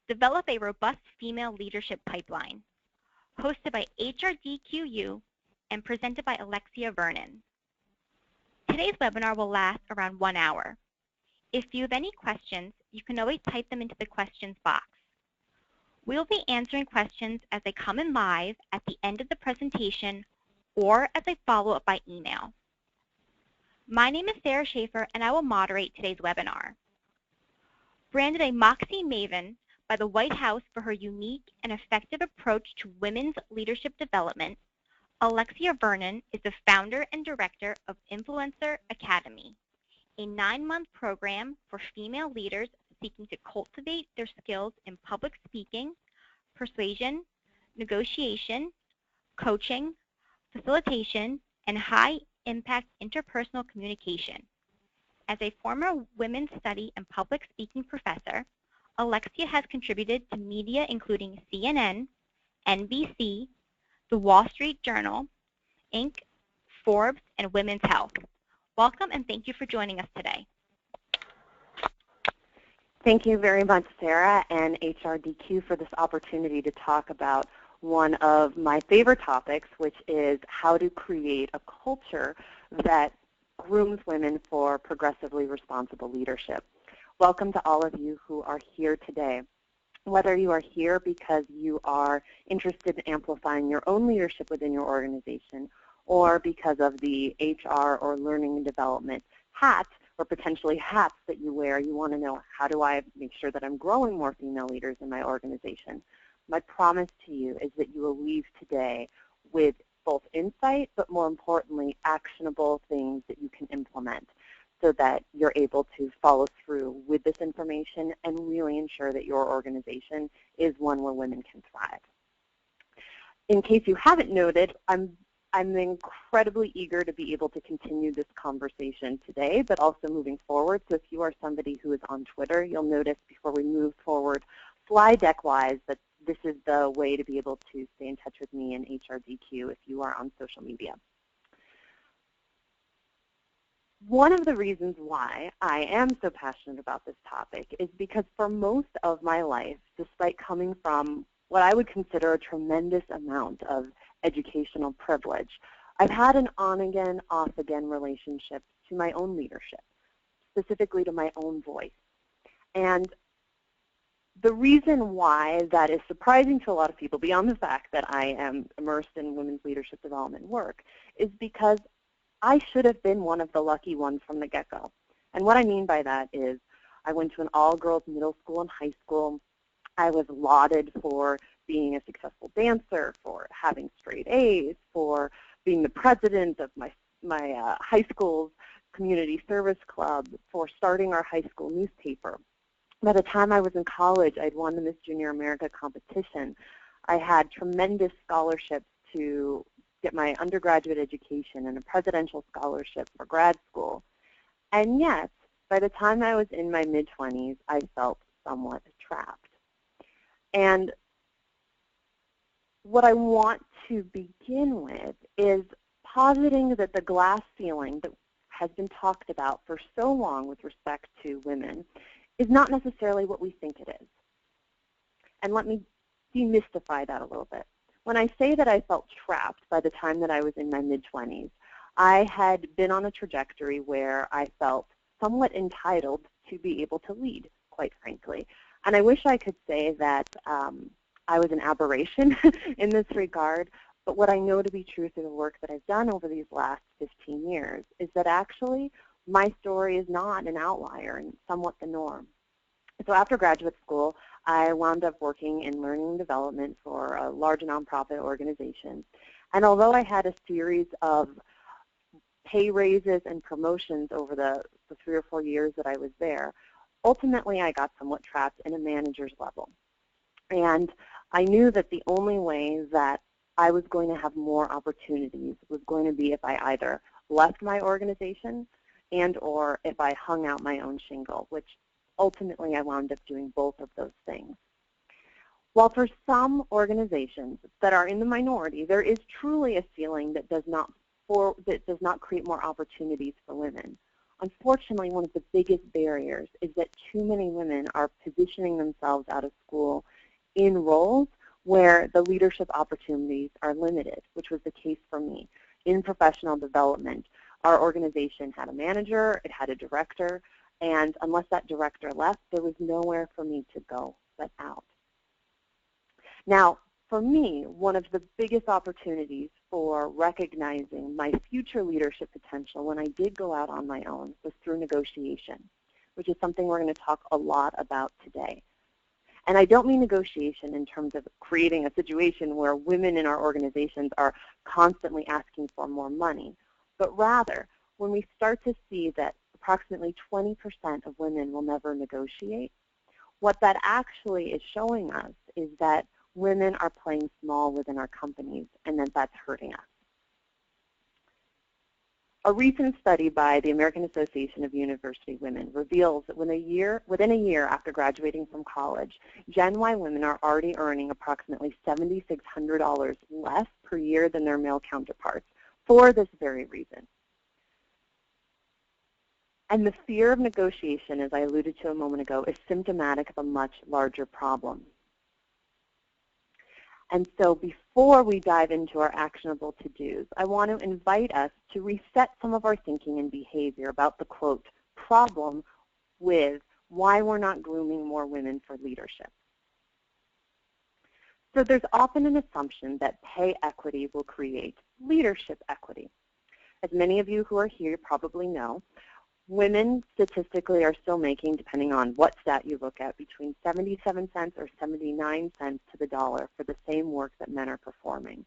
Develop a robust female leadership pipeline. Hosted by HRDQ-U and presented by Alexia Vernon. Today's webinar will last around 1 hour. If you have any questions, you can always type them into the questions box. We'll be answering questions as they come in live at the end of the presentation or as a follow-up by email. My name is Sarah Schaefer, and I will moderate today's webinar. Branded a Moxie Maven by the White House for her unique and effective approach to women's leadership development, Alexia Vernon is the founder and director of Influencer Academy, a 9-month program for female leaders seeking to cultivate their skills in public speaking, persuasion, negotiation, coaching, facilitation, and high-impact interpersonal communication. As a former women's study and public speaking professor, Alexia has contributed to media including CNN, NBC, The Wall Street Journal, Inc., Forbes, and Women's Health. Welcome, and thank you for joining us today. Thank you very much, Sarah and HRDQ, for this opportunity to talk about one of my favorite topics, which is how to create a culture that grooms women for progressively responsible leadership. Welcome to all of you who are here today. Whether you are here because you are interested in amplifying your own leadership within your organization, or because of the HR or learning and development hat, or potentially hats that you wear, you want to know, how do I make sure that I'm growing more female leaders in my organization? My promise to you is that you will leave today with both insight, but more importantly, actionable things that you can implement so that you're able to follow through with this information and really ensure that your organization is one where women can thrive. In case you haven't noted, I'm incredibly eager to be able to continue this conversation today, but also moving forward. So if you are somebody who is on Twitter, you'll notice before we move forward, slide deck-wise, that this is the way to be able to stay in touch with me and HRDQ if you are on social media. One of the reasons why I am so passionate about this topic is because for most of my life, despite coming from what I would consider a tremendous amount of educational privilege, I've had an on-again, off-again relationship to my own leadership, specifically to my own voice. And the reason why that is surprising to a lot of people, beyond the fact that I am immersed in women's leadership development work, is because I should have been one of the lucky ones from the get-go. And what I mean by that is I went to an all-girls middle school and high school. I was lauded for being a successful dancer, for having straight A's, for being the president of my high school's community service club, for starting our high school newspaper. By the time I was in college, I'd won the Miss Junior America competition. I had tremendous scholarships to get my undergraduate education and a presidential scholarship for grad school. And yet, by the time I was in my mid-20s, I felt somewhat trapped. And what I want to begin with is positing that the glass ceiling that has been talked about for so long with respect to women is not necessarily what we think it is. And let me demystify that a little bit. When I say that I felt trapped by the time that I was in my mid-20s, I had been on a trajectory where I felt somewhat entitled to be able to lead, quite frankly. And I wish I could say that I was an aberration in this regard, but what I know to be true through the work that I've done over these last 15 years is that actually my story is not an outlier and somewhat the norm. So after graduate school, I wound up working in learning and development for a large nonprofit organization. And although I had a series of pay raises and promotions over the 3 or 4 years that I was there, ultimately I got somewhat trapped in a manager's level. And I knew that the only way that I was going to have more opportunities was going to be if I either left my organization and or if I hung out my own shingle, which ultimately I wound up doing both of those things. While for some organizations that are in the minority, there is truly a ceiling that does not create more opportunities for women. Unfortunately, one of the biggest barriers is that too many women are positioning themselves out of school in roles where the leadership opportunities are limited, which was the case for me. In professional development, our organization had a manager, it had a director, and unless that director left, there was nowhere for me to go but out. Now, for me, one of the biggest opportunities for recognizing my future leadership potential when I did go out on my own was through negotiation, which is something we're going to talk a lot about today. And I don't mean negotiation in terms of creating a situation where women in our organizations are constantly asking for more money, but rather when we start to see that approximately 20% of women will never negotiate, what that actually is showing us is that women are playing small within our companies, and that that's hurting us. A recent study by the American Association of University Women reveals that within a year after graduating from college, Gen Y women are already earning approximately $7,600 less per year than their male counterparts for this very reason. And the fear of negotiation, as I alluded to a moment ago, is symptomatic of a much larger problem. And so before we dive into our actionable to-dos, I want to invite us to reset some of our thinking and behavior about the, quote, problem with why we're not grooming more women for leadership. So there's often an assumption that pay equity will create leadership equity. As many of you who are here probably know, women statistically are still making, depending on what stat you look at, between 77 cents or 79 cents to the dollar for the same work that men are performing.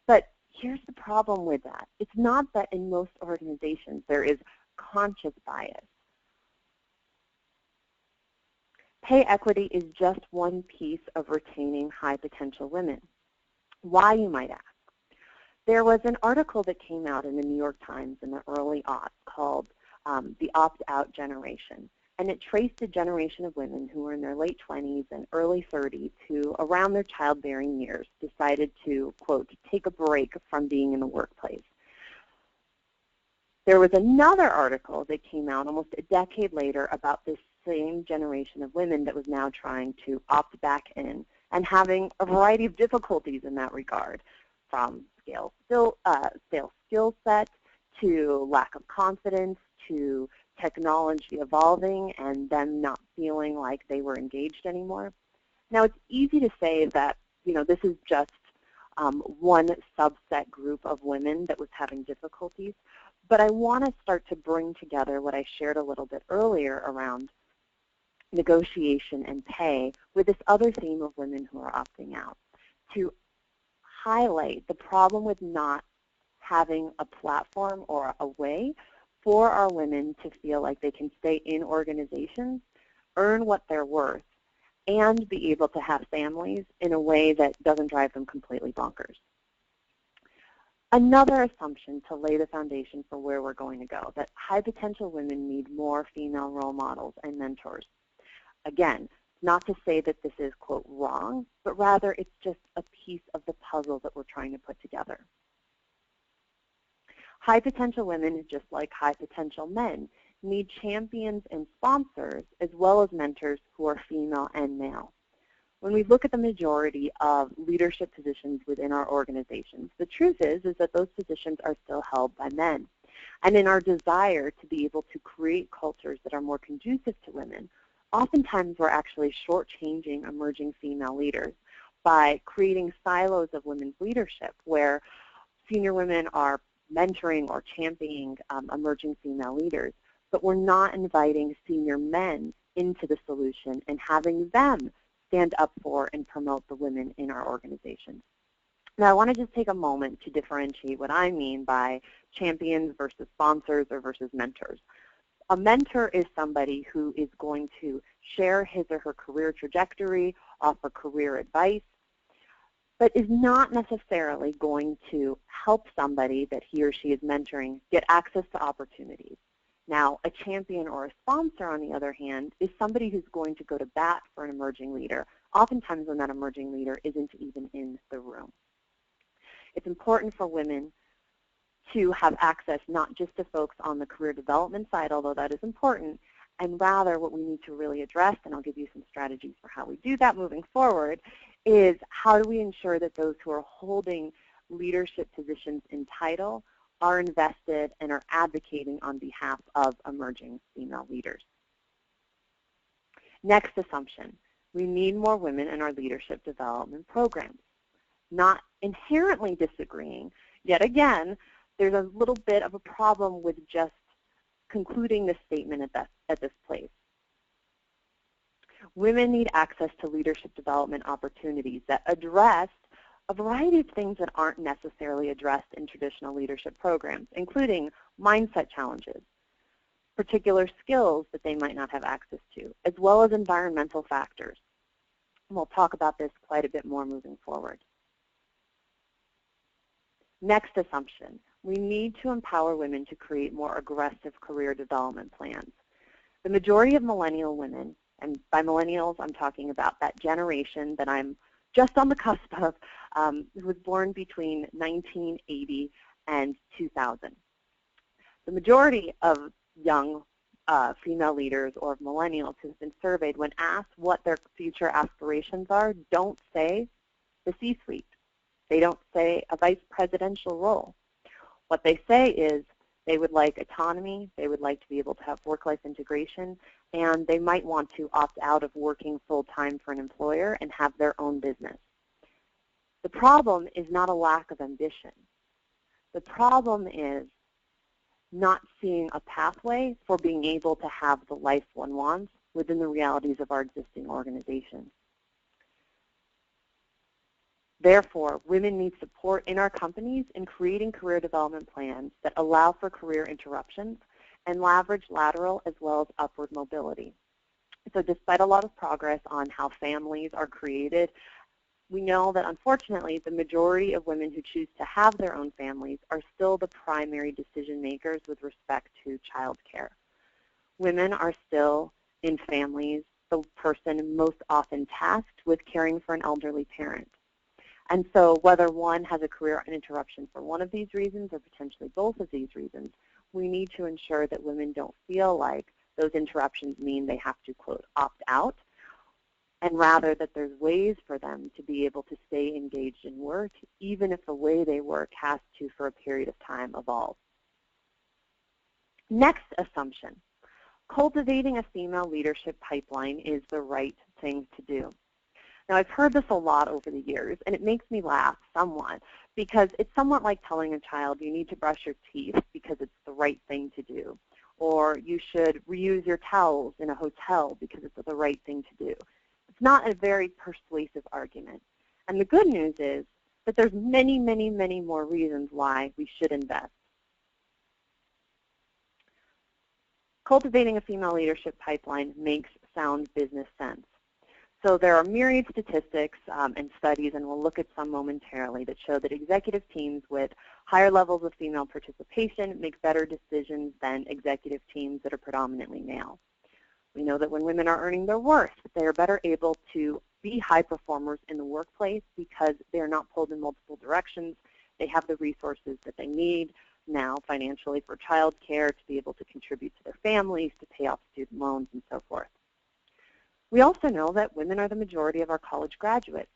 But here's the problem with that. It's not that in most organizations there is conscious bias. Pay equity is just one piece of retaining high potential women. Why, you might ask? There was an article that came out in the New York Times in the early aughts called the opt-out generation. And it traced a generation of women who were in their late 20s and early 30s who, around their childbearing years, decided to, quote, take a break from being in the workplace. There was another article that came out almost a decade later about this same generation of women that was now trying to opt back in and having a variety of difficulties in that regard, from stale skill set to lack of confidence, to technology evolving and them not feeling like they were engaged anymore. Now, it's easy to say that, this is just one subset group of women that was having difficulties, but I want to start to bring together what I shared a little bit earlier around negotiation and pay with this other theme of women who are opting out, to highlight the problem with not having a platform or a way for our women to feel like they can stay in organizations, earn what they're worth, and be able to have families in a way that doesn't drive them completely bonkers. Another assumption to lay the foundation for where we're going to go, that high potential women need more female role models and mentors. Again, not to say that this is, quote, wrong, but rather it's just a piece of the puzzle that we're trying to put together. High potential women, just like high potential men, need champions and sponsors as well as mentors who are female and male. When we look at the majority of leadership positions within our organizations, the truth is that those positions are still held by men. And in our desire to be able to create cultures that are more conducive to women, oftentimes we're actually shortchanging emerging female leaders by creating silos of women's leadership where senior women are mentoring or championing emerging female leaders, but we're not inviting senior men into the solution and having them stand up for and promote the women in our organizations. Now, I want to just take a moment to differentiate what I mean by champions versus sponsors or versus mentors. A mentor is somebody who is going to share his or her career trajectory, offer career advice, but is not necessarily going to help somebody that he or she is mentoring get access to opportunities. Now, a champion or a sponsor, on the other hand, is somebody who's going to go to bat for an emerging leader, oftentimes when that emerging leader isn't even in the room. It's important for women to have access not just to folks on the career development side, although that is important, and rather what we need to really address, and I'll give you some strategies for how we do that moving forward, is how do we ensure that those who are holding leadership positions in title are invested and are advocating on behalf of emerging female leaders. Next assumption, we need more women in our leadership development programs. Not inherently disagreeing, yet again, there's a little bit of a problem with just concluding this statement at this place. Women need access to leadership development opportunities that address a variety of things that aren't necessarily addressed in traditional leadership programs, including mindset challenges, particular skills that they might not have access to, as well as environmental factors. And we'll talk about this quite a bit more moving forward. Next assumption, we need to empower women to create more aggressive career development plans. The majority of millennial women, and by millennials I'm talking about that generation that I'm just on the cusp of, who was born between 1980 and 2000. The majority of young female leaders or millennials who've been surveyed, when asked what their future aspirations are, don't say the C-suite. They don't say a vice presidential role. What they say is they would like autonomy, they would like to be able to have work-life integration, and they might want to opt out of working full-time for an employer and have their own business. The problem is not a lack of ambition. The problem is not seeing a pathway for being able to have the life one wants within the realities of our existing organization. Therefore, women need support in our companies in creating career development plans that allow for career interruptions and leverage lateral as well as upward mobility. So despite a lot of progress on how families are created, we know that unfortunately the majority of women who choose to have their own families are still the primary decision makers with respect to child care. Women are still in families the person most often tasked with caring for an elderly parent. And so whether one has a career interruption for one of these reasons or potentially both of these reasons, we need to ensure that women don't feel like those interruptions mean they have to, quote, opt out, and rather that there's ways for them to be able to stay engaged in work, even if the way they work has to, for a period of time, evolve. Next assumption, cultivating a female leadership pipeline is the right thing to do. Now, I've heard this a lot over the years, and it makes me laugh somewhat because it's somewhat like telling a child you need to brush your teeth because it's the right thing to do, or you should reuse your towels in a hotel because it's the right thing to do. It's not a very persuasive argument. And the good news is that there's many, many, many more reasons why we should invest. Cultivating a female leadership pipeline makes sound business sense. So there are myriad statistics and studies, and we'll look at some momentarily, that show that executive teams with higher levels of female participation make better decisions than executive teams that are predominantly male. We know that when women are earning their worth, they are better able to be high performers in the workplace because they are not pulled in multiple directions. They have the resources that they need now financially for child care, to be able to contribute to their families, to pay off student loans, and so forth. We also know that women are the majority of our college graduates,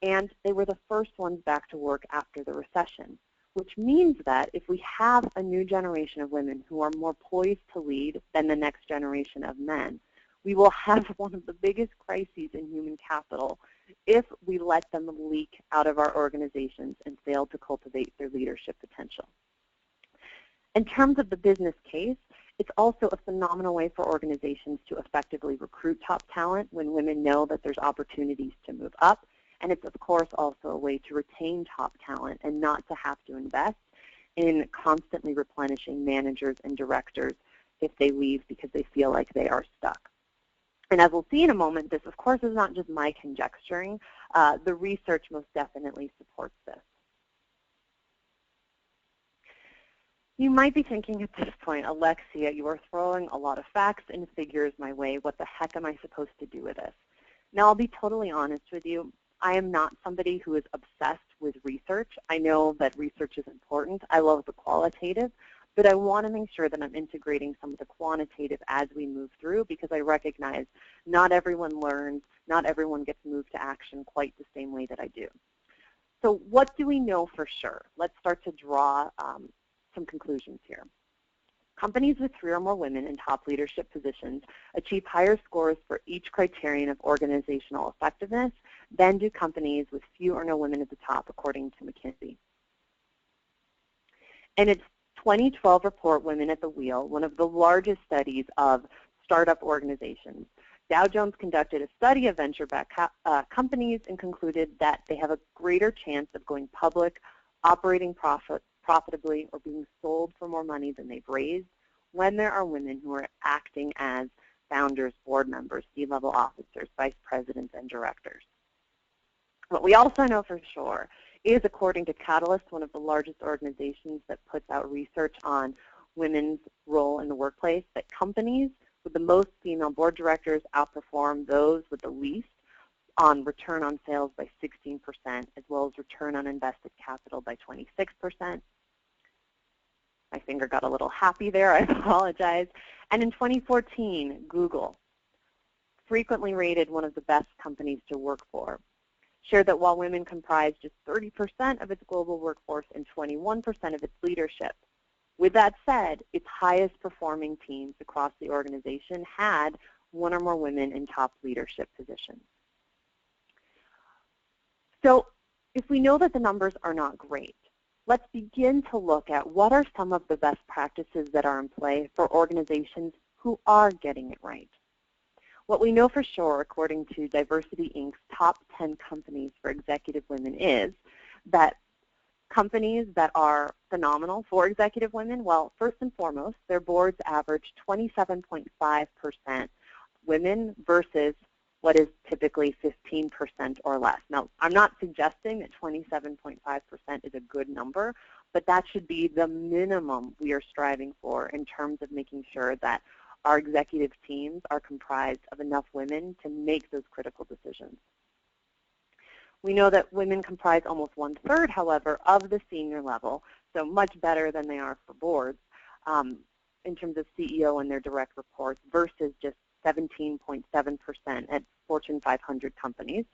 and they were the first ones back to work after the recession, which means that if we have a new generation of women who are more poised to lead than the next generation of men, we will have one of the biggest crises in human capital if we let them leak out of our organizations and fail to cultivate their leadership potential. In terms of the business case, it's also a phenomenal way for organizations to effectively recruit top talent when women know that there's opportunities to move up. And it's, of course, also a way to retain top talent and not to have to invest in constantly replenishing managers and directors if they leave because they feel like they are stuck. And as we'll see in a moment, this, of course, is not just my conjecturing. The research most definitely supports this. You might be thinking at this point, Alexia, you are throwing a lot of facts and figures my way. What the heck am I supposed to do with this? Now, I'll be totally honest with you. I am not somebody who is obsessed with research. I know that research is important. I love the qualitative, but I want to make sure that I'm integrating some of the quantitative as we move through, because I recognize not everyone learns, not everyone gets moved to action quite the same way that I do. So what do we know for sure? Let's start to draw some conclusions here. Companies with 3 or more women in top leadership positions achieve higher scores for each criterion of organizational effectiveness than do companies with few or no women at the top, according to McKinsey. And its 2012 report, Women at the Wheel, one of the largest studies of startup organizations, Dow Jones conducted a study of venture-backed companies and concluded that they have a greater chance of going public, operating profitably, or being sold for more money than they've raised when there are women who are acting as founders, board members, C-level officers, vice presidents, and directors. What we also know for sure is, according to Catalyst, one of the largest organizations that puts out research on women's role in the workplace, that companies with the most female board directors outperform those with the least on return on sales by 16%, as well as return on invested capital by 26%. My finger got a little happy there, I apologize. And in 2014, Google, frequently rated one of the best companies to work for, shared that while women comprise just 30% of its global workforce and 21% of its leadership, with that said, its highest performing teams across the organization had 1 or more women in top leadership positions. So if we know that the numbers are not great, let's begin to look at what are some of the best practices that are in play for organizations who are getting it right. What we know for sure, according to Diversity Inc.'s top 10 companies for executive women, is that companies that are phenomenal for executive women, well, first and foremost, their boards average 27.5% women versus what is typically 15% or less. Now, I'm not suggesting that 27.5% is a good number, but that should be the minimum we are striving for in terms of making sure that our executive teams are comprised of enough women to make those critical decisions. We know that women comprise almost 1/3, however, of the senior level, so much better than they are for boards in terms of CEO and their direct reports versus just 17.7% at Fortune 500 companies.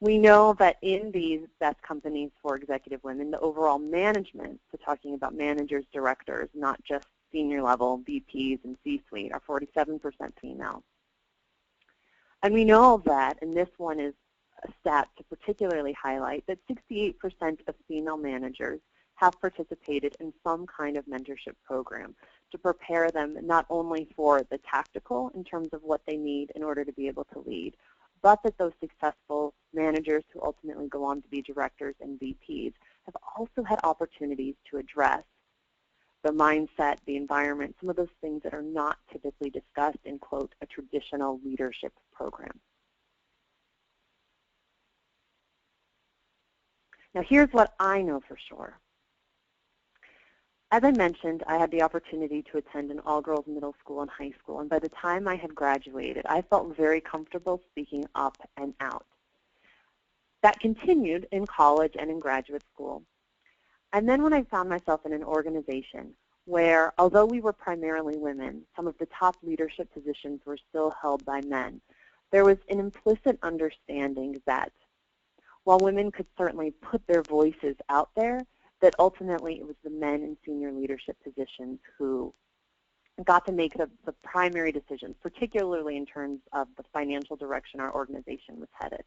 We know that in these best companies for executive women, the overall management, so talking about managers, directors, not just senior level VPs and C-suite, are 47% female. And we know that, and this one is a stat to particularly highlight, that 68% of female managers have participated in some kind of mentorship program to prepare them not only for the tactical in terms of what they need in order to be able to lead, but that those successful managers who ultimately go on to be directors and VPs have also had opportunities to address the mindset, the environment, some of those things that are not typically discussed in, quote, a traditional leadership program. Now here's what I know for sure. As I mentioned, I had the opportunity to attend an all-girls middle school and high school, and by the time I had graduated, I felt very comfortable speaking up and out. That continued in college and in graduate school. And then when I found myself in an organization where, although we were primarily women, some of the top leadership positions were still held by men, there was an implicit understanding that while women could certainly put their voices out there, that ultimately it was the men in senior leadership positions who got to make the primary decisions, particularly in terms of the financial direction our organization was headed.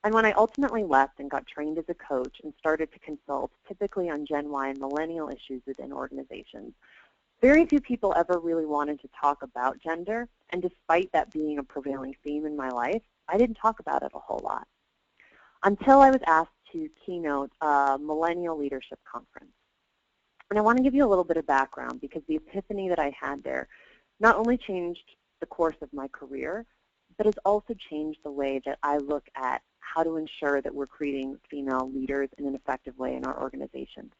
And when I ultimately left and got trained as a coach and started to consult, typically on Gen Y and millennial issues within organizations, very few people ever really wanted to talk about gender, and despite that being a prevailing theme in my life, I didn't talk about it a whole lot until I was asked to keynote a millennial leadership conference. And I want to give you a little bit of background because the epiphany that I had there not only changed the course of my career, but has also changed the way that I look at how to ensure that we're creating female leaders in an effective way in our organizations.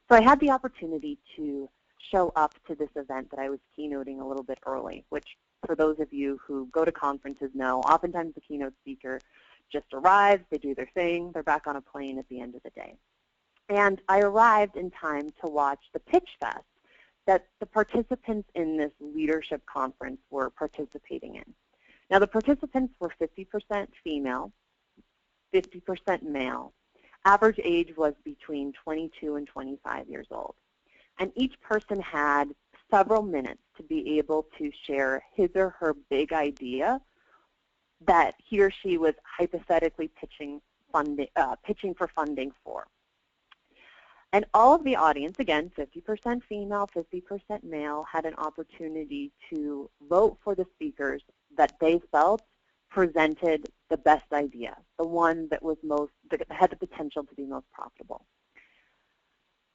So I had the opportunity to show up to this event that I was keynoting a little bit early, which for those of you who go to conferences know, oftentimes the keynote speaker just arrive, they do their thing, they're back on a plane at the end of the day. And I arrived in time to watch the pitch fest that the participants in this leadership conference were participating in. Now, the participants were 50% female, 50% male. Average age was between 22 and 25 years old. And each person had several minutes to be able to share his or her big idea that he or she was hypothetically pitching for funding for. And all of the audience, again, 50% female, 50% male, had an opportunity to vote for the speakers that they felt presented the best idea, the one that was that had the potential to be most profitable.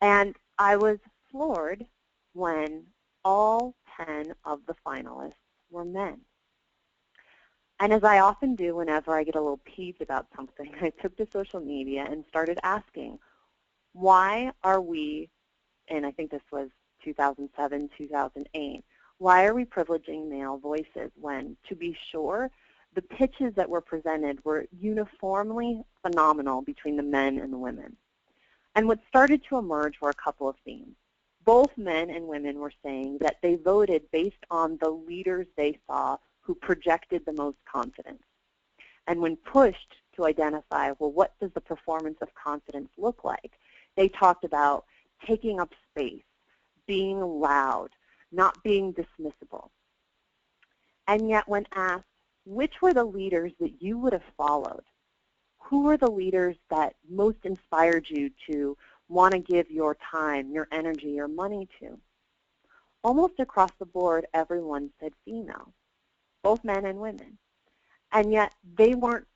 And I was floored when all 10 of the finalists were men. And as I often do whenever I get a little peeved about something, I took to social media and started asking, why are we, and I think this was 2007, 2008, why are we privileging male voices when, to be sure, the pitches that were presented were uniformly phenomenal between the men and the women? And what started to emerge were a couple of themes. Both men and women were saying that they voted based on the leaders they saw who projected the most confidence. And when pushed to identify, well, what does the performance of confidence look like? They talked about taking up space, being loud, not being dismissible. And yet when asked, which were the leaders that you would have followed? Who were the leaders that most inspired you to want to give your time, your energy, your money to? Almost across the board, everyone said female, both men and women. And yet they weren't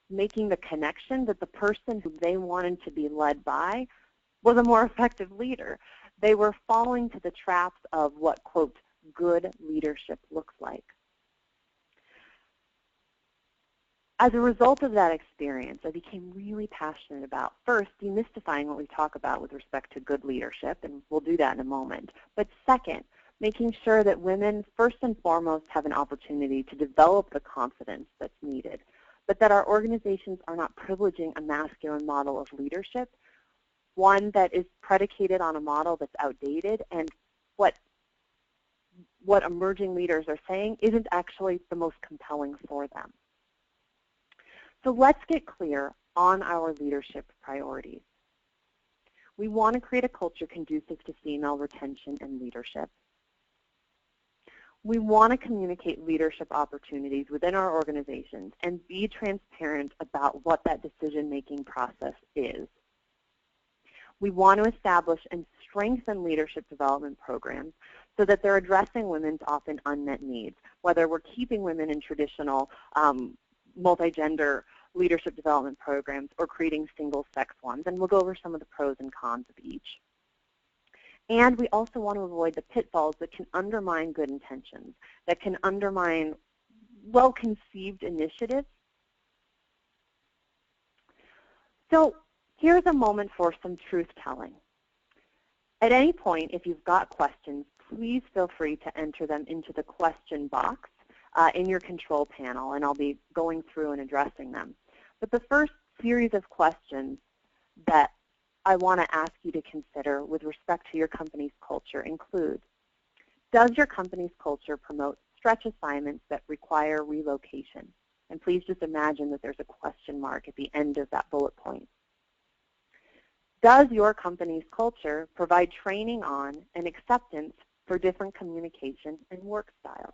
making the connection that the person who they wanted to be led by was a more effective leader. They were falling to the traps of what, quote, good leadership looks like. As a result of that experience, I became really passionate about, first, demystifying what we talk about with respect to good leadership, and we'll do that in a moment. But second, making sure that women, first and foremost, have an opportunity to develop the confidence that's needed, but that our organizations are not privileging a masculine model of leadership, one that is predicated on a model that's outdated, and what emerging leaders are saying isn't actually the most compelling for them. So let's get clear on our leadership priorities. We want to create a culture conducive to female retention and leadership. We want to communicate leadership opportunities within our organizations and be transparent about what that decision-making process is. We want to establish and strengthen leadership development programs so that they're addressing women's often unmet needs, whether we're keeping women in traditional multi-gender leadership development programs or creating single-sex ones. And we'll go over some of the pros and cons of each. And we also want to avoid the pitfalls that can undermine good intentions, that can undermine well-conceived initiatives. So here's a moment for some truth-telling. At any point, if you've got questions, please feel free to enter them into the question box in your control panel, and I'll be going through and addressing them. But the first series of questions that I want to ask you to consider with respect to your company's culture include, does your company's culture promote stretch assignments that require relocation? And please just imagine that there's a question mark at the end of that bullet point. Does your company's culture provide training on and acceptance for different communication and work styles?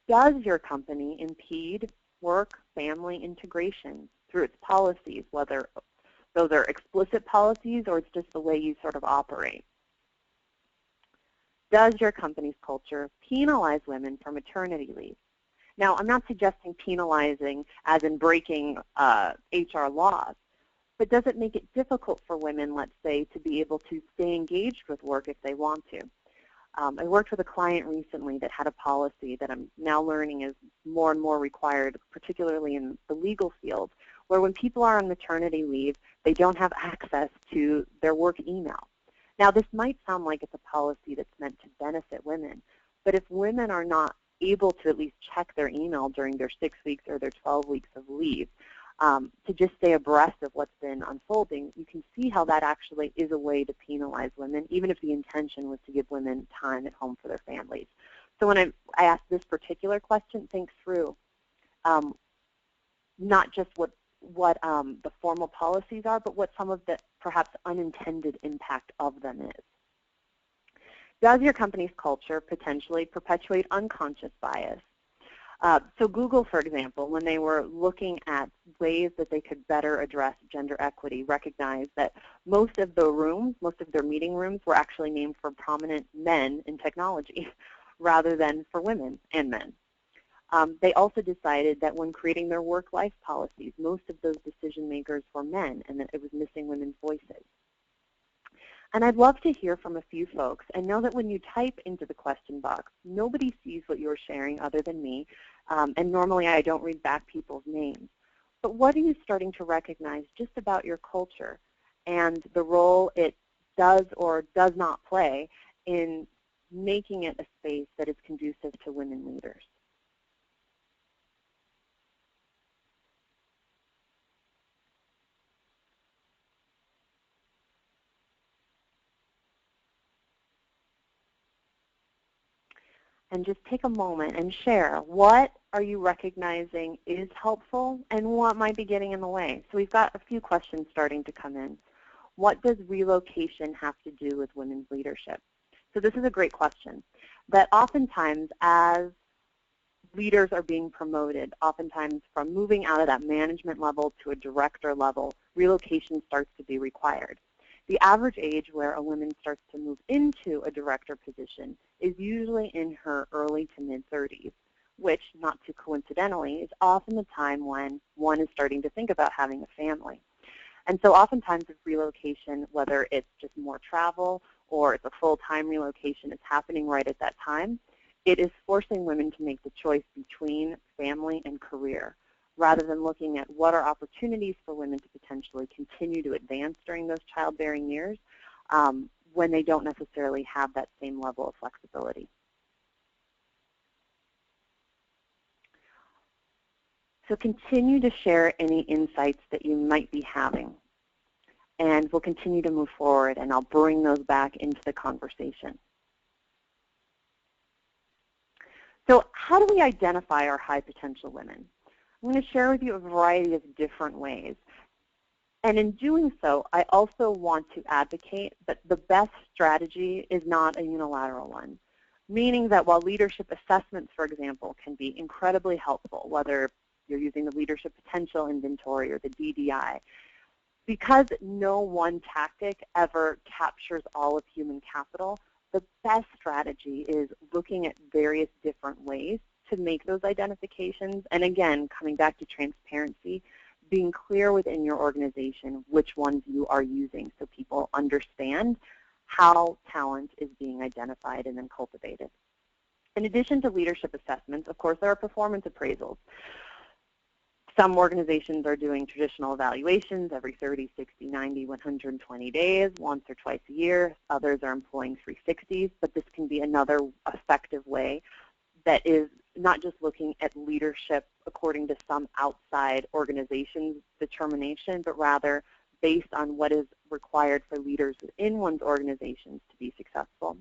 Does your company impede work-family integration through its policies, whether those are explicit policies or it's just the way you sort of operate? Does your company's culture penalize women for maternity leave? Now, I'm not suggesting penalizing as in breaking HR laws, but does it make it difficult for women, let's say, to be able to stay engaged with work if they want to? I worked with a client recently that had a policy that I'm now learning is more and more required, particularly in the legal field, where when people are on maternity leave, they don't have access to their work email. Now, this might sound like it's a policy that's meant to benefit women, but if women are not able to at least check their email during their 6 weeks or their 12 weeks of leave to just stay abreast of what's been unfolding, you can see how that actually is a way to penalize women, even if the intention was to give women time at home for their families. So when I asked this particular question, think through not just what the formal policies are, but what some of the perhaps unintended impact of them is. Does your company's culture potentially perpetuate unconscious bias? So Google, for example, when they were looking at ways that they could better address gender equity, recognized that most of their meeting rooms were actually named for prominent men in technology rather than for women and men. They also decided that when creating their work-life policies, most of those decision makers were men and that it was missing women's voices. And I'd love to hear from a few folks, and know that when you type into the question box, nobody sees what you're sharing other than me, and normally I don't read back people's names. But what are you starting to recognize just about your culture and the role it does or does not play in making it a space that is conducive to women leaders? And just take a moment and share what are you recognizing is helpful and what might be getting in the way. So we've got a few questions starting to come in. What does relocation have to do with women's leadership? So this is a great question. That oftentimes as leaders are being promoted, oftentimes from moving out of that management level to a director level, relocation starts to be required. The average age where a woman starts to move into a director position is usually in her early to mid-30s, which, not too coincidentally, is often the time when one is starting to think about having a family. And so oftentimes with relocation, whether it's just more travel or it's a full-time relocation, it's happening right at that time, it is forcing women to make the choice between family and career, rather than looking at what are opportunities for women to potentially continue to advance during those childbearing years when they don't necessarily have that same level of flexibility. So continue to share any insights that you might be having, and we'll continue to move forward, and I'll bring those back into the conversation. So how do we identify our high potential women? I'm going to share with you a variety of different ways. And in doing so, I also want to advocate that the best strategy is not a unilateral one, meaning that while leadership assessments, for example, can be incredibly helpful, whether you're using the leadership potential inventory or the DDI, because no one tactic ever captures all of human capital, the best strategy is looking at various different ways to make those identifications. And again, coming back to transparency, being clear within your organization which ones you are using so people understand how talent is being identified and then cultivated. In addition to leadership assessments, of course, there are performance appraisals. Some organizations are doing traditional evaluations every 30, 60, 90, 120 days, once or twice a year. Others are employing 360s, but this can be another effective way that is not just looking at leadership according to some outside organization's determination, but rather based on what is required for leaders within one's organizations to be successful.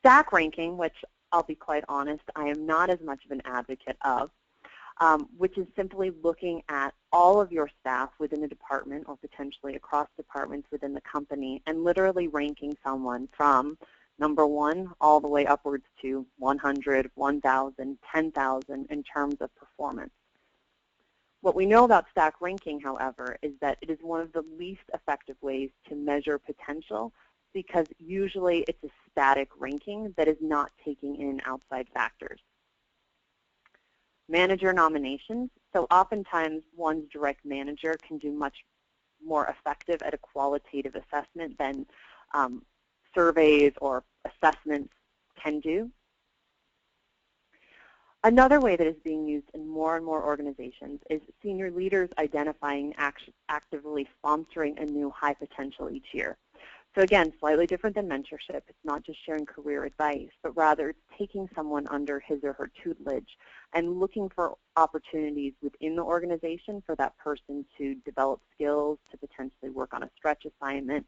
Stack ranking, which I'll be quite honest, I am not as much of an advocate of, which is simply looking at all of your staff within a department or potentially across departments within the company and literally ranking someone from number 1 all the way upwards to 100, 1,000, 10,000 in terms of performance. What we know about stack ranking, however, is that it is one of the least effective ways to measure potential because usually it's a static ranking that is not taking in outside factors. Manager nominations. So oftentimes one's direct manager can do much more effective at a qualitative assessment than surveys or assessments can do. Another way that is being used in more and more organizations is senior leaders identifying actively sponsoring a new high potential each year. So again, slightly different than mentorship. It's not just sharing career advice, but rather it's taking someone under his or her tutelage and looking for opportunities within the organization for that person to develop skills, to potentially work on a stretch assignment,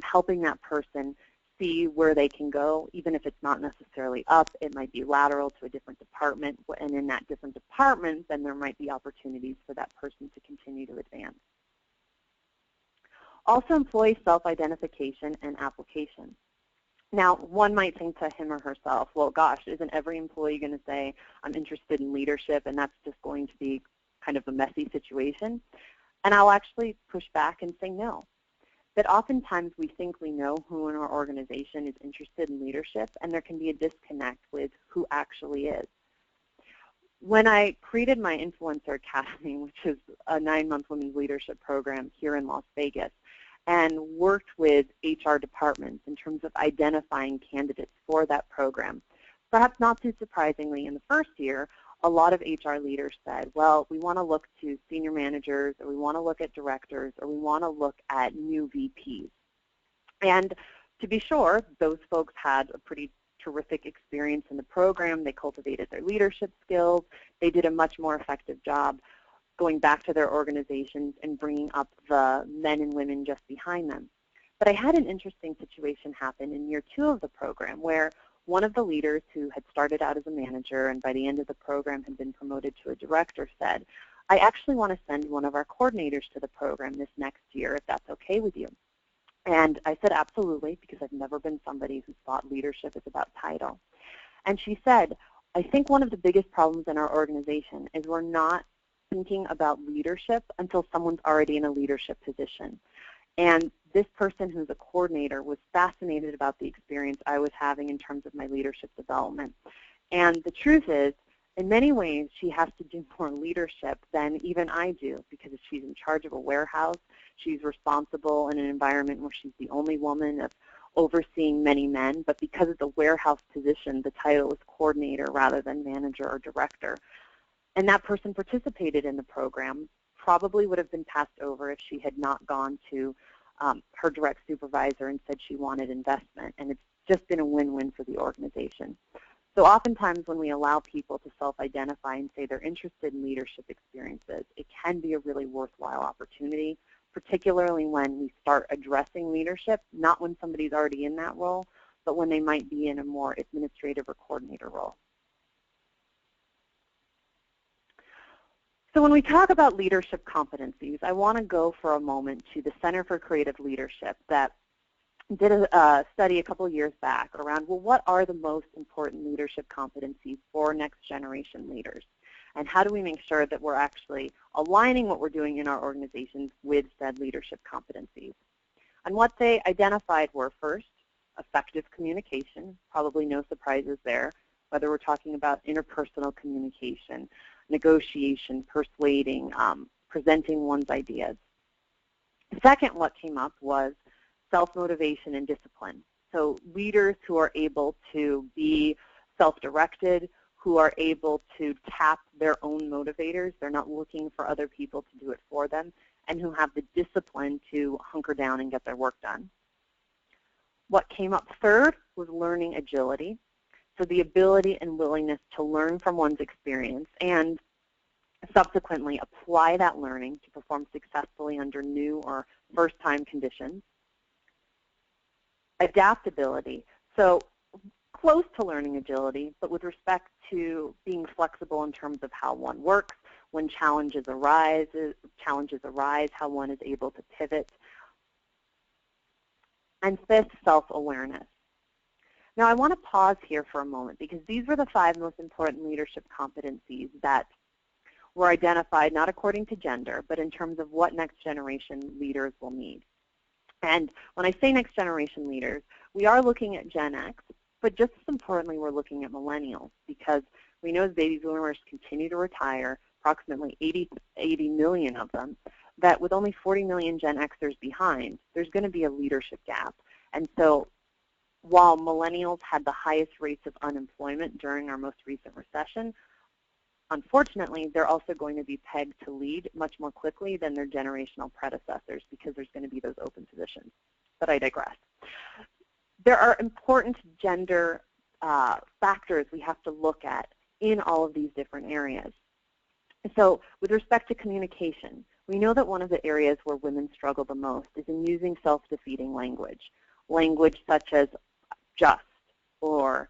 helping that person see where they can go, even if it's not necessarily up. It might be lateral to a different department, and in that different department, then there might be opportunities for that person to continue to advance. Also, employee self-identification and application. Now, one might think to him or herself, well, gosh, isn't every employee going to say, I'm interested in leadership, and that's just going to be kind of a messy situation? And I'll actually push back and say no. That oftentimes we think we know who in our organization is interested in leadership, and there can be a disconnect with who actually is. When I created my Influencer Academy, which is a 9-month women's leadership program here in Las Vegas, and worked with HR departments in terms of identifying candidates for that program, perhaps not too surprisingly, in the first year, a lot of HR leaders said, well, we want to look to senior managers, or we want to look at directors, or we want to look at new VPs. And to be sure, those folks had a pretty terrific experience in the program. They cultivated their leadership skills. They did a much more effective job going back to their organizations and bringing up the men and women just behind them. But I had an interesting situation happen in year 2 of the program where one of the leaders who had started out as a manager and by the end of the program had been promoted to a director said, I actually want to send one of our coordinators to the program this next year, if that's okay with you. And I said, absolutely, because I've never been somebody who thought leadership is about title. And she said, I think one of the biggest problems in our organization is we're not thinking about leadership until someone's already in a leadership position. And this person who's a coordinator was fascinated about the experience I was having in terms of my leadership development. And the truth is, in many ways, she has to do more leadership than even I do, because if she's in charge of a warehouse, she's responsible in an environment where she's the only woman of overseeing many men. But because of the warehouse position, the title is coordinator rather than manager or director. And that person participated in the program, probably would have been passed over if she had not gone to her direct supervisor and said she wanted investment. And it's just been a win-win for the organization. So oftentimes when we allow people to self-identify and say they're interested in leadership experiences, it can be a really worthwhile opportunity, particularly when we start addressing leadership, not when somebody's already in that role, but when they might be in a more administrative or coordinator role. So when we talk about leadership competencies, I want to go for a moment to the Center for Creative Leadership that did a study a couple of years back around, well, what are the most important leadership competencies for next generation leaders? And how do we make sure that we're actually aligning what we're doing in our organizations with said leadership competencies? And what they identified were, first, effective communication, probably no surprises there, whether we're talking about interpersonal communication, negotiation, persuading, presenting one's ideas. Second, what came up was self-motivation and discipline. So leaders who are able to be self-directed, who are able to tap their own motivators, they're not looking for other people to do it for them, and who have the discipline to hunker down and get their work done. What came up third was learning agility. So the ability and willingness to learn from one's experience and subsequently apply that learning to perform successfully under new or first-time conditions. Adaptability, so close to learning agility, but with respect to being flexible in terms of how one works, when challenges arise, how one is able to pivot. And fifth, self-awareness. Now, I want to pause here for a moment because these were the 5 most important leadership competencies that were identified not according to gender, but in terms of what next generation leaders will need. And when I say next generation leaders, we are looking at Gen X, but just as importantly, we're looking at millennials because we know as baby boomers continue to retire, approximately 80 million of them, that with only 40 million Gen Xers behind, there's going to be a leadership gap. And so while millennials had the highest rates of unemployment during our most recent recession, unfortunately, they're also going to be pegged to lead much more quickly than their generational predecessors because there's going to be those open positions. But I digress. There are important gender factors we have to look at in all of these different areas. So with respect to communication, we know that one of the areas where women struggle the most is in using self-defeating language. Language such as just or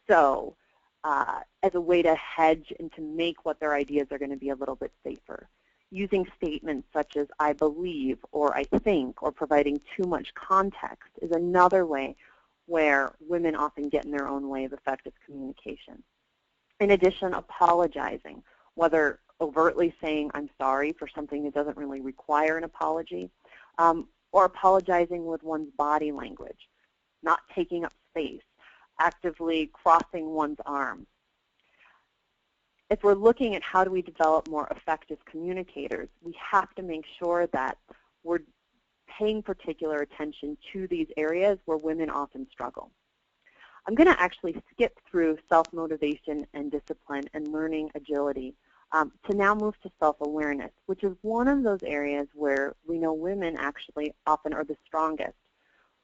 so as a way to hedge and to make what their ideas are going to be a little bit safer. Using statements such as I believe or I think or providing too much context is another way where women often get in their own way of effective communication. In addition, apologizing, whether overtly saying I'm sorry for something that doesn't really require an apology, or apologizing with one's body language, not taking up space, actively crossing one's arms. If we're looking at how do we develop more effective communicators, we have to make sure that we're paying particular attention to these areas where women often struggle. I'm going to actually skip through self-motivation and discipline and learning agility to now move to self-awareness, which is one of those areas where we know women actually often are the strongest.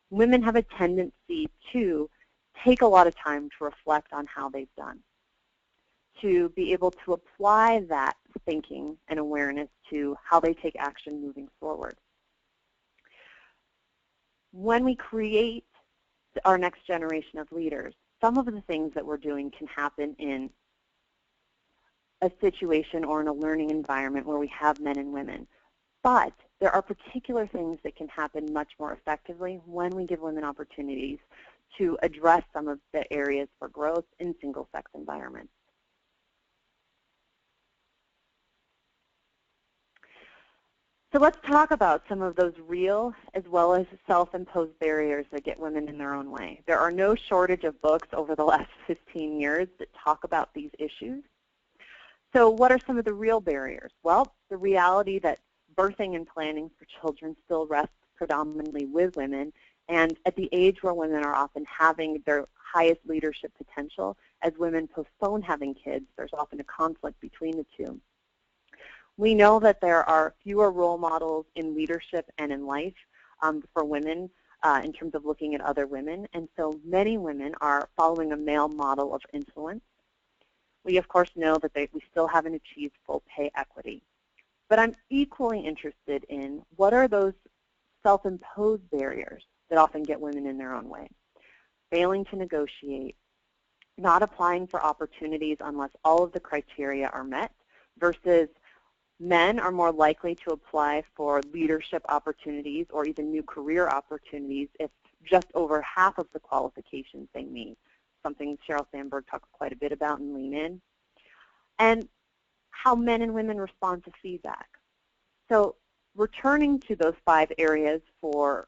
Women have a tendency to take a lot of time to reflect on how they've done, to be able to apply that thinking and awareness to how they take action moving forward. When we create our next generation of leaders, some of the things that we're doing can happen in a situation or in a learning environment where we have men and women. But there are particular things that can happen much more effectively when we give women opportunities to address some of the areas for growth in single-sex environments. So let's talk about some of those real as well as self-imposed barriers that get women in their own way. There are no shortage of books over the last 15 years that talk about these issues. So what are some of the real barriers? Well, the reality that birthing and planning for children still rests predominantly with women, and at the age where women are often having their highest leadership potential, as women postpone having kids, there's often a conflict between the two. We know that there are fewer role models in leadership and in life for women in terms of looking at other women, and so many women are following a male model of influence. We, of course, know that we still haven't achieved full pay equity. But I'm equally interested in what are those self-imposed barriers that often get women in their own way. Failing to negotiate, not applying for opportunities unless all of the criteria are met, versus men are more likely to apply for leadership opportunities or even new career opportunities if just over half of the qualifications they meet, something Sheryl Sandberg talks quite a bit about in Lean In, and how men and women respond to feedback. So returning to those 5 areas for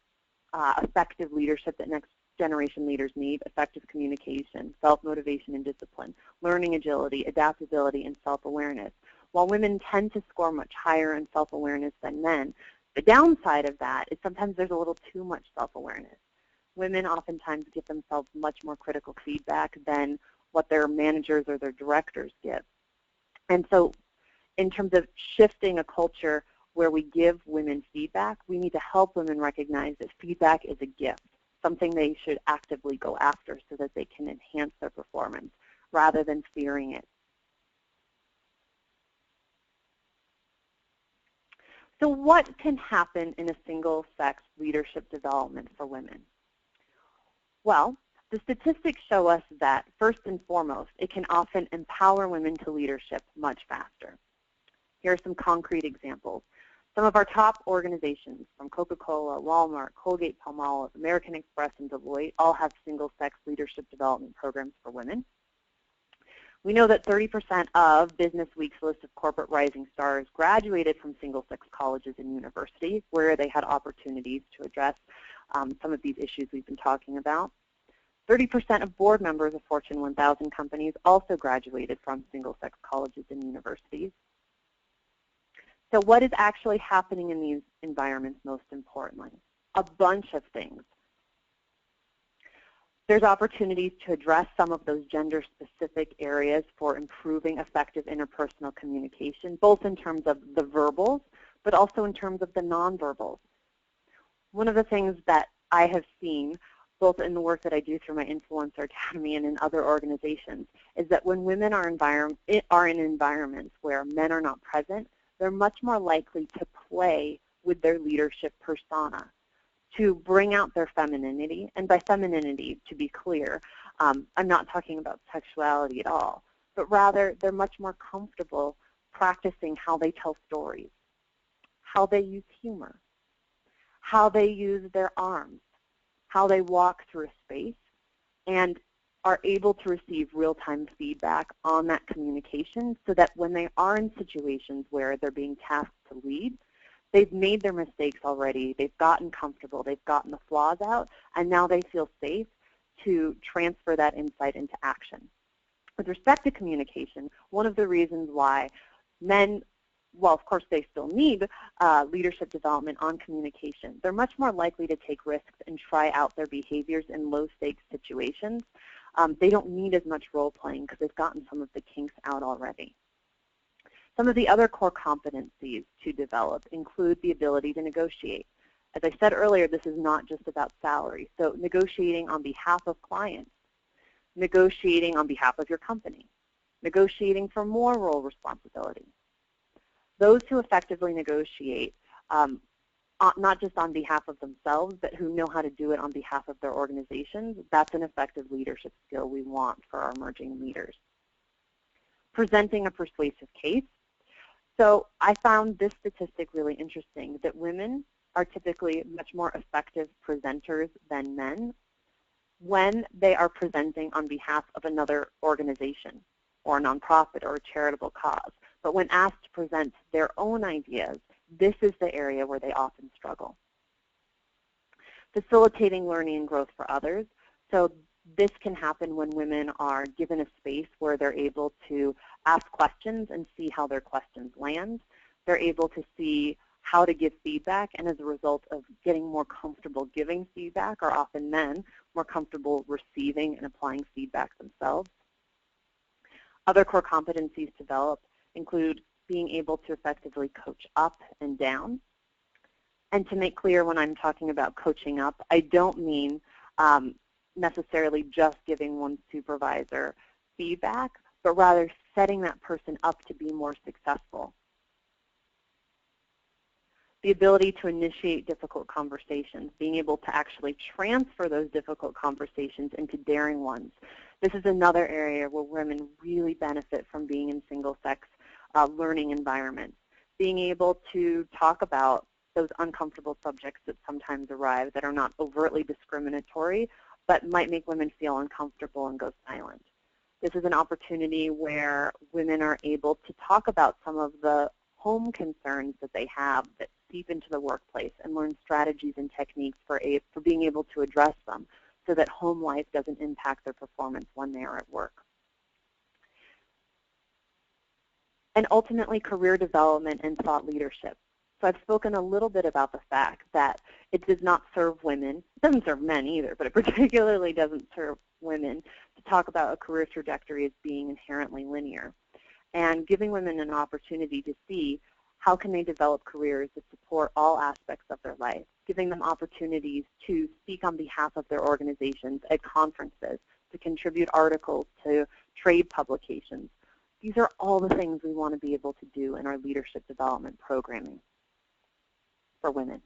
effective leadership that next generation leaders need: effective communication, self-motivation and discipline, learning agility, adaptability, and self-awareness. While women tend to score much higher in self-awareness than men, the downside of that is sometimes there's a little too much self-awareness. Women oftentimes give themselves much more critical feedback than what their managers or their directors give. And so in terms of shifting a culture where we give women feedback, we need to help women recognize that feedback is a gift, something they should actively go after so that they can enhance their performance rather than fearing it. So what can happen in a single-sex leadership development for women? Well, the statistics show us that, first and foremost, it can often empower women to leadership much faster. Here are some concrete examples. Some of our top organizations, from Coca-Cola, Walmart, Colgate-Palmolive, American Express, and Deloitte, all have single-sex leadership development programs for women. We know that 30% of Business Week's list of corporate rising stars graduated from single-sex colleges and universities where they had opportunities to address some of these issues we've been talking about. 30% of board members of Fortune 1000 companies also graduated from single-sex colleges and universities. So what is actually happening in these environments most importantly? A bunch of things. There's opportunities to address some of those gender-specific areas for improving effective interpersonal communication, both in terms of the verbals, but also in terms of the nonverbals. One of the things that I have seen, both in the work that I do through my Influencer Academy and in other organizations, is that when women are in environments where men are not present, they're much more likely to play with their leadership persona, to bring out their femininity. And by femininity, to be clear, I'm not talking about sexuality at all, but rather they're much more comfortable practicing how they tell stories, how they use humor, how they use their arms, how they walk through a space, and are able to receive real-time feedback on that communication so that when they are in situations where they're being tasked to lead, they've made their mistakes already, they've gotten comfortable, they've gotten the flaws out, and now they feel safe to transfer that insight into action. With respect to communication, one of the reasons why men, well, of course they still need leadership development on communication, they're much more likely to take risks and try out their behaviors in low-stakes situations. They don't need as much role-playing because they've gotten some of the kinks out already. Some of the other core competencies to develop include the ability to negotiate. As I said earlier, this is not just about salary. So negotiating on behalf of clients, negotiating on behalf of your company, negotiating for more role responsibility. Those who effectively negotiate, not just on behalf of themselves, but who know how to do it on behalf of their organizations, that's an effective leadership skill we want for our emerging leaders. Presenting a persuasive case. So I found this statistic really interesting, that women are typically much more effective presenters than men when they are presenting on behalf of another organization or a nonprofit or a charitable cause. But when asked to present their own ideas, this is the area where they often struggle. Facilitating learning and growth for others. So this can happen when women are given a space where they're able to ask questions and see how their questions land. They're able to see how to give feedback, and as a result of getting more comfortable giving feedback, are often men more comfortable receiving and applying feedback themselves. Other core competencies developed include being able to effectively coach up and down. And to make clear, when I'm talking about coaching up, I don't mean necessarily just giving one supervisor feedback, but rather setting that person up to be more successful. The ability to initiate difficult conversations, being able to actually transfer those difficult conversations into daring ones. This is another area where women really benefit from being in single-sex learning environments. Being able to talk about those uncomfortable subjects that sometimes arrive that are not overtly discriminatory, but might make women feel uncomfortable and go silent. This is an opportunity where women are able to talk about some of the home concerns that they have that seep into the workplace and learn strategies and techniques for being able to address them so that home life doesn't impact their performance when they are at work. And ultimately, career development and thought leadership. So I've spoken a little bit about the fact that it does not serve women. It doesn't serve men either, but it particularly doesn't serve women to talk about a career trajectory as being inherently linear. And giving women an opportunity to see how can they develop careers that support all aspects of their life, giving them opportunities to speak on behalf of their organizations at conferences, to contribute articles to trade publications. These are all the things we want to be able to do in our leadership development programming for women.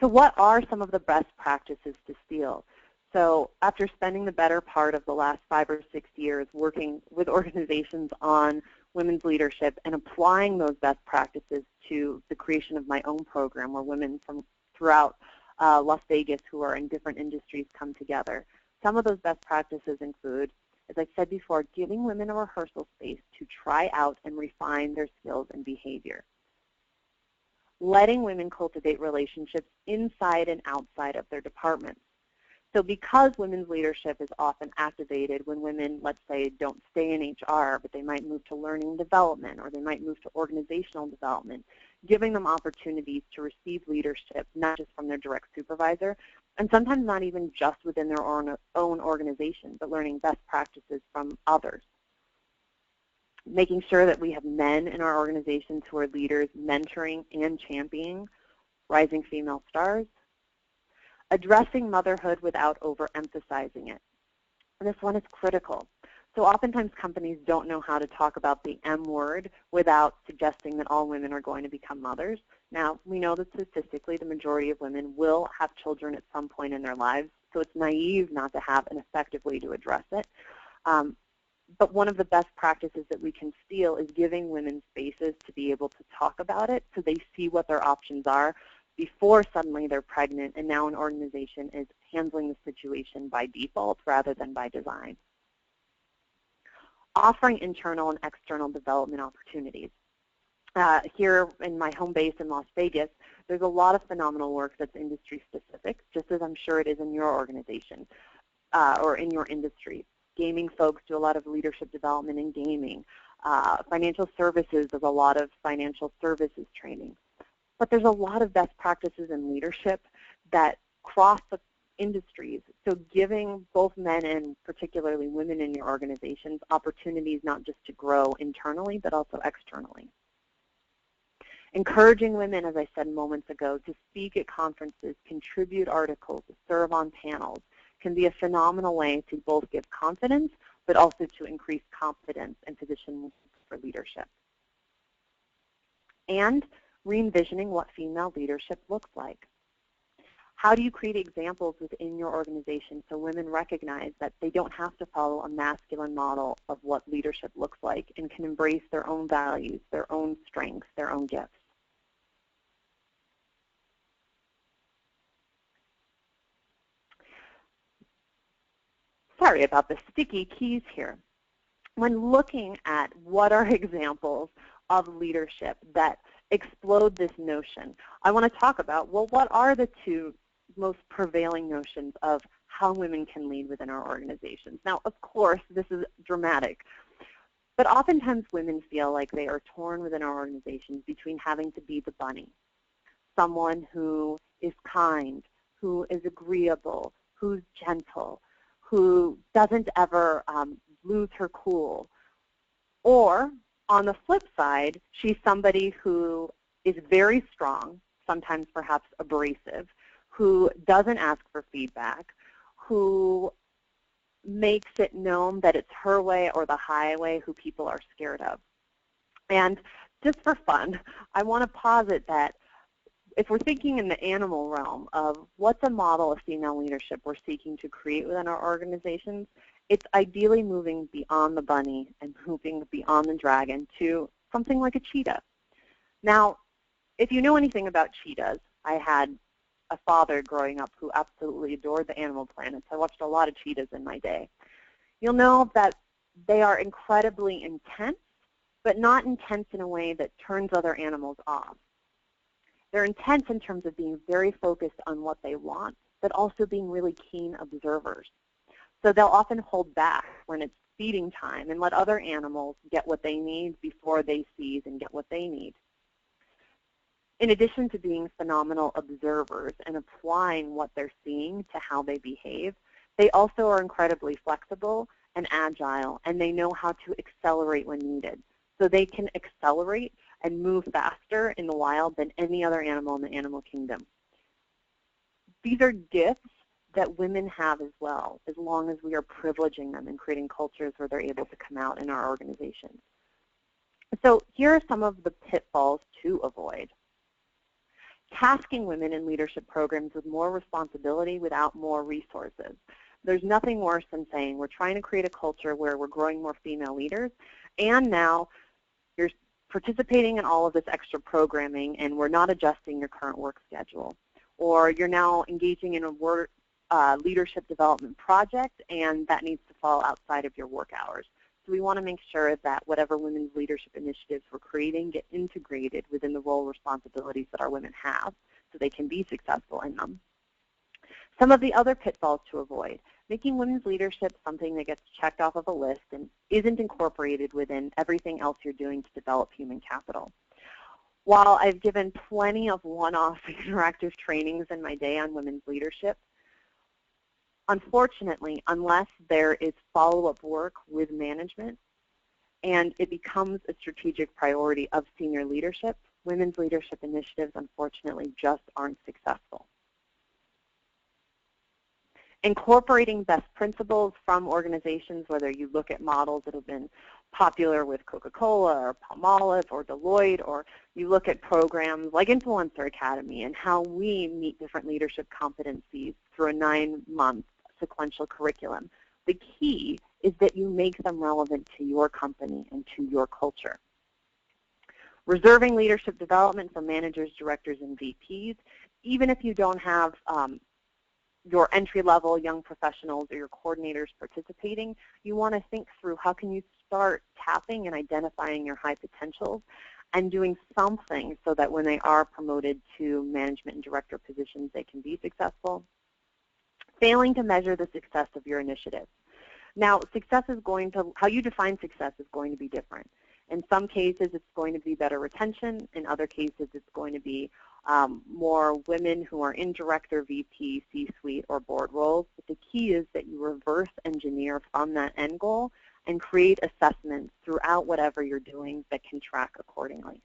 So what are some of the best practices to steal? So after spending the better part of the last 5 or 6 years working with organizations on women's leadership and applying those best practices to the creation of my own program where women from throughout Las Vegas who are in different industries come together, some of those best practices include, as I said before, giving women a rehearsal space to try out and refine their skills and behavior. Letting women cultivate relationships inside and outside of their departments. So because women's leadership is often activated when women, let's say, don't stay in HR, but they might move to learning and development, or they might move to organizational development, giving them opportunities to receive leadership, not just from their direct supervisor, and sometimes not even just within their own organization, but learning best practices from others. Making sure that we have men in our organizations who are leaders, mentoring and championing rising female stars. Addressing motherhood without overemphasizing it. And this one is critical. So oftentimes companies don't know how to talk about the M word without suggesting that all women are going to become mothers. Now, we know that statistically the majority of women will have children at some point in their lives, so it's naive not to have an effective way to address it. But one of the best practices that we can steal is giving women spaces to be able to talk about it so they see what their options are before suddenly they're pregnant and now an organization is handling the situation by default rather than by design. Offering internal and external development opportunities. Here in my home base in Las Vegas, there's a lot of phenomenal work that's industry specific, just as I'm sure it is in your organization or in your industry. Gaming folks do a lot of leadership development in gaming. Financial services does a lot of financial services training. But there's a lot of best practices in leadership that cross the industries, so giving both men and particularly women in your organizations opportunities not just to grow internally but also externally. Encouraging women, as I said moments ago, to speak at conferences, contribute articles, serve on panels can be a phenomenal way to both give confidence but also to increase confidence and position for leadership. And re-envisioning what female leadership looks like. How do you create examples within your organization so women recognize that they don't have to follow a masculine model of what leadership looks like and can embrace their own values, their own strengths, their own gifts? Sorry about the sticky keys here. When looking at what are examples of leadership that explode this notion, I want to talk about, well, what are the two most prevailing notions of how women can lead within our organizations? Now, of course, this is dramatic, but oftentimes women feel like they are torn within our organizations between having to be the bunny, someone who is kind, who is agreeable, who's gentle, who doesn't ever lose her cool, or on the flip side, she's somebody who is very strong, sometimes perhaps abrasive, who doesn't ask for feedback, who makes it known that it's her way or the highway who people are scared of. And just for fun, I want to posit that if we're thinking in the animal realm of what's a model of female leadership we're seeking to create within our organizations, it's ideally moving beyond the bunny and moving beyond the dragon to something like a cheetah. Now, if you know anything about cheetahs, I had a father growing up who absolutely adored the animal planet. I watched a lot of cheetahs in my day. You'll know that they are incredibly intense, but not intense in a way that turns other animals off. They're intense in terms of being very focused on what they want, but also being really keen observers. So they'll often hold back when it's feeding time and let other animals get what they need before they seize and get what they need. In addition to being phenomenal observers and applying what they're seeing to how they behave, they also are incredibly flexible and agile, and they know how to accelerate when needed. So they can accelerate and move faster in the wild than any other animal in the animal kingdom. These are gifts that women have as well, as long as we are privileging them and creating cultures where they're able to come out in our organizations. So here are some of the pitfalls to avoid. Tasking women in leadership programs with more responsibility without more resources. There's nothing worse than saying we're trying to create a culture where we're growing more female leaders, and now you're participating in all of this extra programming and we're not adjusting your current work schedule. Or you're now engaging in a leadership development project and that needs to fall outside of your work hours. So we want to make sure that whatever women's leadership initiatives we're creating get integrated within the role responsibilities that our women have so they can be successful in them. Some of the other pitfalls to avoid: making women's leadership something that gets checked off of a list and isn't incorporated within everything else you're doing to develop human capital. While I've given plenty of one-off interactive trainings in my day on women's leadership, unfortunately, unless there is follow-up work with management and it becomes a strategic priority of senior leadership, women's leadership initiatives unfortunately just aren't successful. Incorporating best principles from organizations, whether you look at models that have been popular with Coca-Cola or Palmolive or Deloitte, or you look at programs like Influencer Academy and how we meet different leadership competencies through a 9-month sequential curriculum. The key is that you make them relevant to your company and to your culture. Reserving leadership development for managers, directors, and VPs, even if you don't have your entry-level young professionals or your coordinators participating, you want to think through how can you start tapping and identifying your high potentials and doing something so that when they are promoted to management and director positions, they can be successful. Failing to measure the success of your initiative. Now, success is going to, how you define success is going to be different. In some cases, it's going to be better retention. In other cases, it's going to be more women who are in director, VP, C-suite, or board roles. But the key is that you reverse engineer from that end goal and create assessments throughout whatever you're doing that can track accordingly.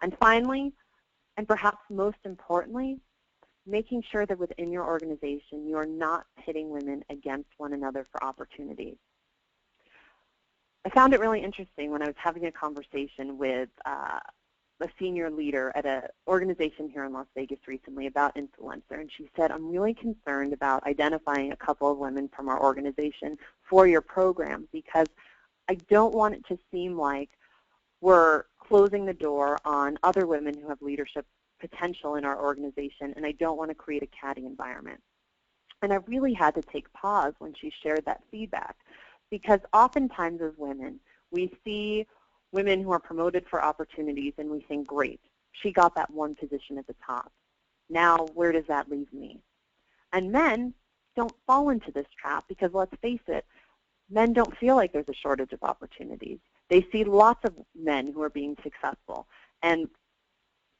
And finally, and perhaps most importantly, making sure that within your organization you are not pitting women against one another for opportunities. I found it really interesting when I was having a conversation with a senior leader at an organization here in Las Vegas recently about influencer, and she said, I'm really concerned about identifying a couple of women from our organization for your program because I don't want it to seem like we're closing the door on other women who have leadership potential in our organization, and I don't want to create a catty environment. And I really had to take pause when she shared that feedback, because oftentimes as women, we see women who are promoted for opportunities and we think, great, she got that one position at the top. Now, where does that leave me? And men don't fall into this trap because, let's face it, men don't feel like there's a shortage of opportunities. They see lots of men who are being successful and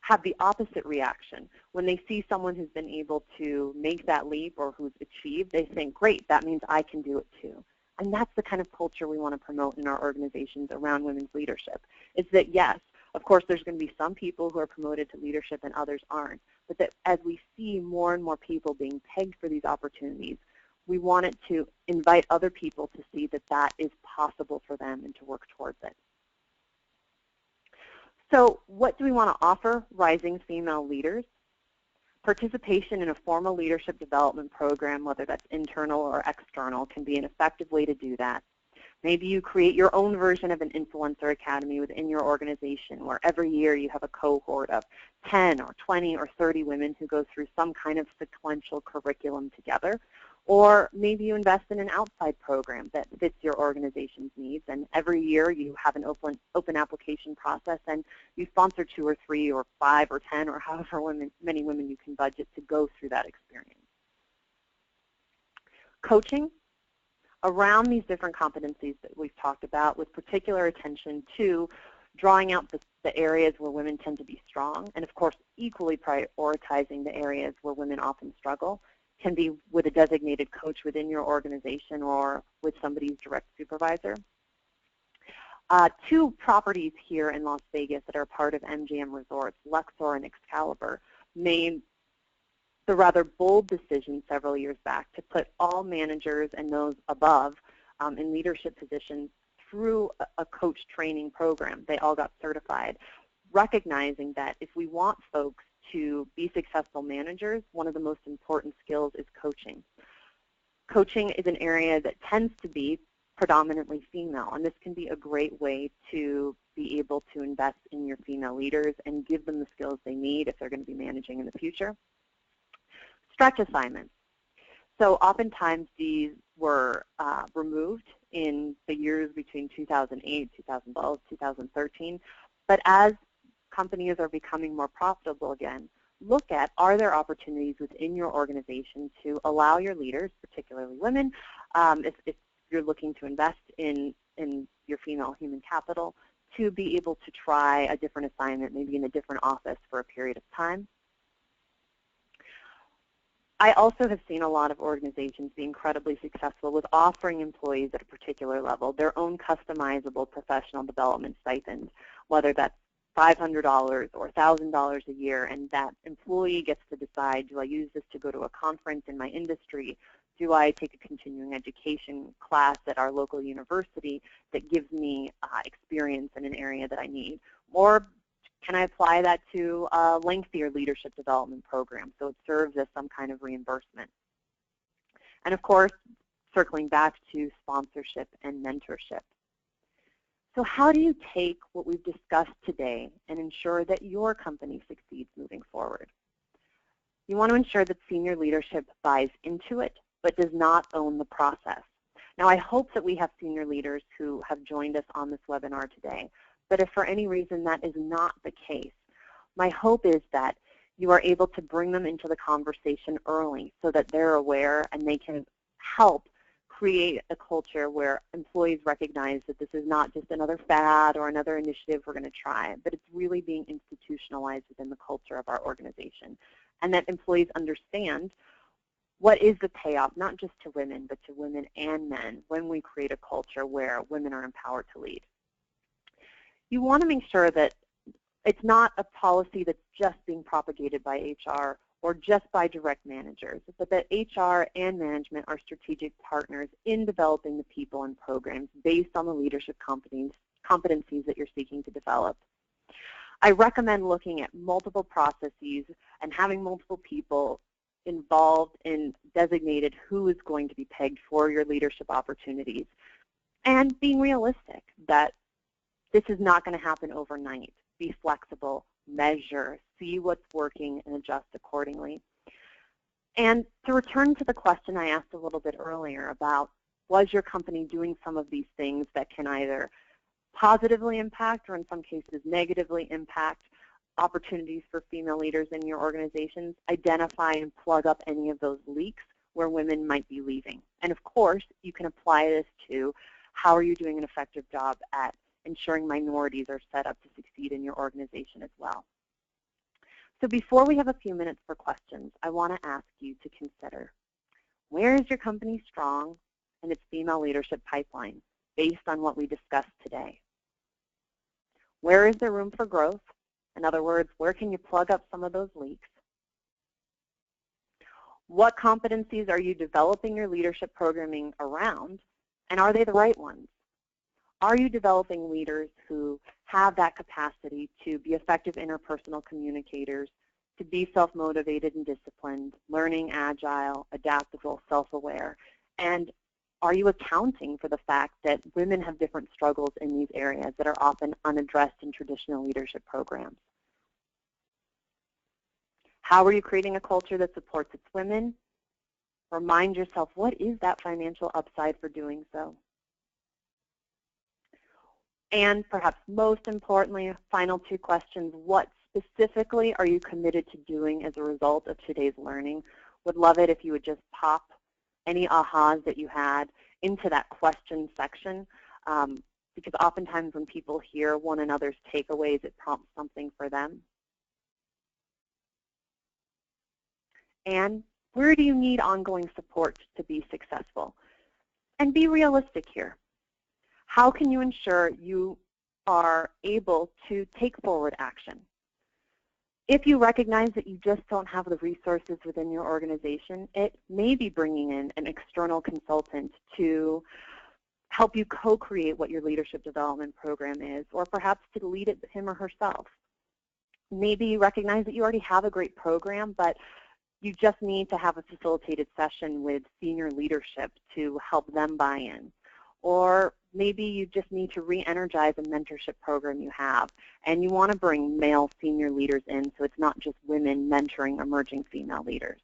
have the opposite reaction. When they see someone who's been able to make that leap or who's achieved, they think, great, that means I can do it too. And that's the kind of culture we want to promote in our organizations around women's leadership. Is that, yes, of course, there's going to be some people who are promoted to leadership and others aren't. But that as we see more and more people being pegged for these opportunities, we want it to invite other people to see that that is possible for them and to work towards it. So what do we want to offer rising female leaders? Participation in a formal leadership development program, whether that's internal or external, can be an effective way to do that. Maybe you create your own version of an influencer academy within your organization where every year you have a cohort of 10 or 20 or 30 women who go through some kind of sequential curriculum together. Or maybe you invest in an outside program that fits your organization's needs, and every year you have an open application process and you sponsor 2 or 3 or 5 or 10 or however many women you can budget to go through that experience. Coaching around these different competencies that we've talked about with particular attention to drawing out the areas where women tend to be strong, and of course equally prioritizing the areas where women often struggle, can be with a designated coach within your organization or with somebody's direct supervisor. 2 properties here in Las Vegas that are part of MGM Resorts, Luxor and Excalibur, made the rather bold decision several years back to put all managers and those above in leadership positions through a coach training program. They all got certified, recognizing that if we want folks to be successful managers, one of the most important skills is coaching. Coaching is an area that tends to be predominantly female, and this can be a great way to be able to invest in your female leaders and give them the skills they need if they're going to be managing in the future. Stretch assignments. So oftentimes these were removed in the years between 2008, 2012, 2013, but as companies are becoming more profitable again, look at, are there opportunities within your organization to allow your leaders, particularly women, if you're looking to invest in your female human capital, to be able to try a different assignment, maybe in a different office for a period of time. I also have seen a lot of organizations be incredibly successful with offering employees at a particular level their own customizable professional development stipend, whether that's $500 or $1,000 a year, and that employee gets to decide, do I use this to go to a conference in my industry? Do I take a continuing education class at our local university that gives me experience in an area that I need? Or can I apply that to a lengthier leadership development program so it serves as some kind of reimbursement? And of course, circling back to sponsorship and mentorship. So how do you take what we've discussed today and ensure that your company succeeds moving forward? You want to ensure that senior leadership buys into it, but does not own the process. Now, I hope that we have senior leaders who have joined us on this webinar today, but if for any reason that is not the case, my hope is that you are able to bring them into the conversation early so that they're aware and they can help create a culture where employees recognize that this is not just another fad or another initiative we're going to try, but it's really being institutionalized within the culture of our organization, and that employees understand what is the payoff, not just to women, but to women and men when we create a culture where women are empowered to lead. You want to make sure that it's not a policy that's just being propagated by HR or just by direct managers, but that HR and management are strategic partners in developing the people and programs based on the leadership competencies that you're seeking to develop. I recommend looking at multiple processes and having multiple people involved in designated who is going to be pegged for your leadership opportunities, and being realistic that this is not going to happen overnight. Be flexible, measure, see what's working, and adjust accordingly. And to return to the question I asked a little bit earlier about, was your company doing some of these things that can either positively impact or in some cases negatively impact opportunities for female leaders in your organizations? Identify and plug up any of those leaks where women might be leaving. And of course, you can apply this to how are you doing an effective job at ensuring minorities are set up to succeed in your organization as well. So before we have a few minutes for questions, I want to ask you to consider, where is your company strong in its female leadership pipeline based on what we discussed today? Where is there room for growth? In other words, where can you plug up some of those leaks? What competencies are you developing your leadership programming around, and are they the right ones? Are you developing leaders who have that capacity to be effective interpersonal communicators, to be self-motivated and disciplined, learning, agile, adaptable, self-aware? And are you accounting for the fact that women have different struggles in these areas that are often unaddressed in traditional leadership programs? How are you creating a culture that supports its women? Remind yourself, what is that financial upside for doing so? And perhaps most importantly, final two questions, what specifically are you committed to doing as a result of today's learning? Would love it if you would just pop any ahas that you had into that question section, because oftentimes when people hear one another's takeaways, it prompts something for them. And where do you need ongoing support to be successful? And be realistic here. How can you ensure you are able to take forward action? If you recognize that you just don't have the resources within your organization, it may be bringing in an external consultant to help you co-create what your leadership development program is, or perhaps to lead it him or herself. Maybe you recognize that you already have a great program, but you just need to have a facilitated session with senior leadership to help them buy in. Or maybe you just need to re-energize a mentorship program you have, and you want to bring male senior leaders in so it's not just women mentoring emerging female leaders.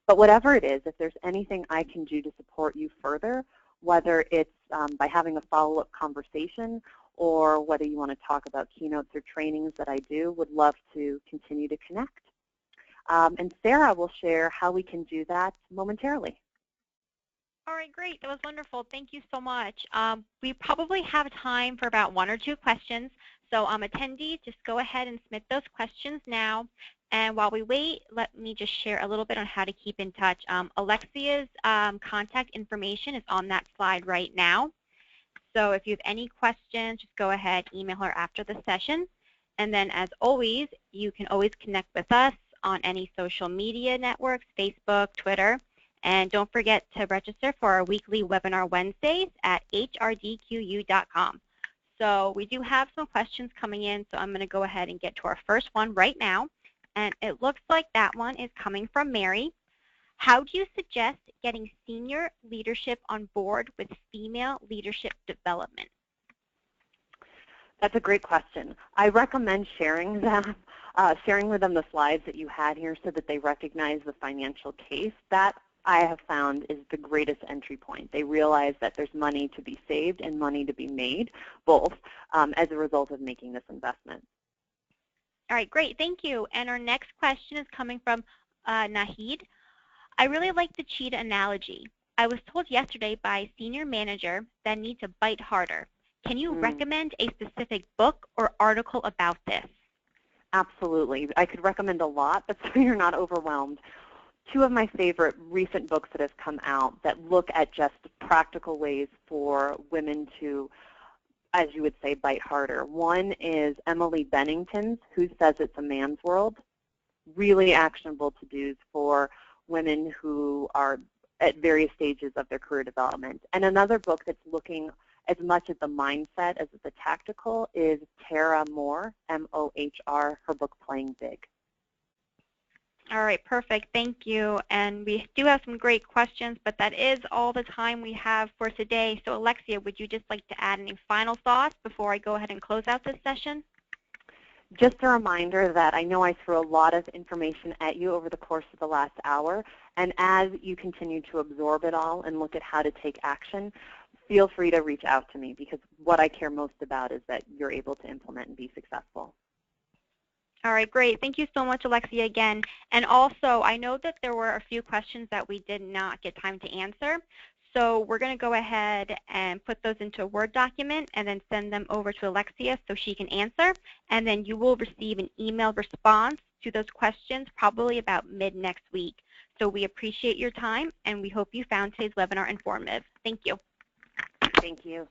But whatever it is, if there's anything I can do to support you further, whether it's by having a follow-up conversation or whether you want to talk about keynotes or trainings that I do, would love to continue to connect. And Sarah will share how we can do that momentarily. All right, great. That was wonderful. Thank you so much. We probably have time for about 1 or 2 questions. So attendees, just go ahead and submit those questions now. And while we wait, let me just share a little bit on how to keep in touch. Alexia's contact information is on that slide right now. So if you have any questions, just go ahead, email her after the session. And then, as always, you can always connect with us on any social media networks, Facebook, Twitter. And don't forget to register for our weekly webinar Wednesdays at HRDQ-U.com. So we do have some questions coming in, so I'm going to go ahead and get to our first one right now. And it looks like that one is coming from Mary. How do you suggest getting senior leadership on board with female leadership development? That's a great question. I recommend sharing them, sharing with them the slides that you had here so that they recognize the financial case. That I have found is the greatest entry point. They realize that there's money to be saved and money to be made, both, as a result of making this investment. All right, great, thank you. And our next question is coming from Nahid. I really like the cheetah analogy. I was told yesterday by a senior manager that I need to bite harder. Can you recommend a specific book or article about this? Absolutely. I could recommend a lot, but so you're not overwhelmed. Two of my favorite recent books that have come out that look at just practical ways for women to, as you would say, bite harder. One is Emily Bennington's Who Says It's a Man's World? Really actionable to-dos for women who are at various stages of their career development. And another book that's looking as much at the mindset as at the tactical is Tara Mohr, M-O-H-R, her book Playing Big. All right, perfect. Thank you. And we do have some great questions, but that is all the time we have for today. So Alexia, would you just like to add any final thoughts before I go ahead and close out this session? Just a reminder that I know I threw a lot of information at you over the course of the last hour, and as you continue to absorb it all and look at how to take action, feel free to reach out to me, because what I care most about is that you're able to implement and be successful. All right, great. Thank you so much, Alexia, again. And also, I know that there were a few questions that we did not get time to answer. So we're going to go ahead and put those into a Word document and then send them over to Alexia so she can answer. And then you will receive an email response to those questions probably about mid-next week. So we appreciate your time, and we hope you found today's webinar informative. Thank you. Thank you.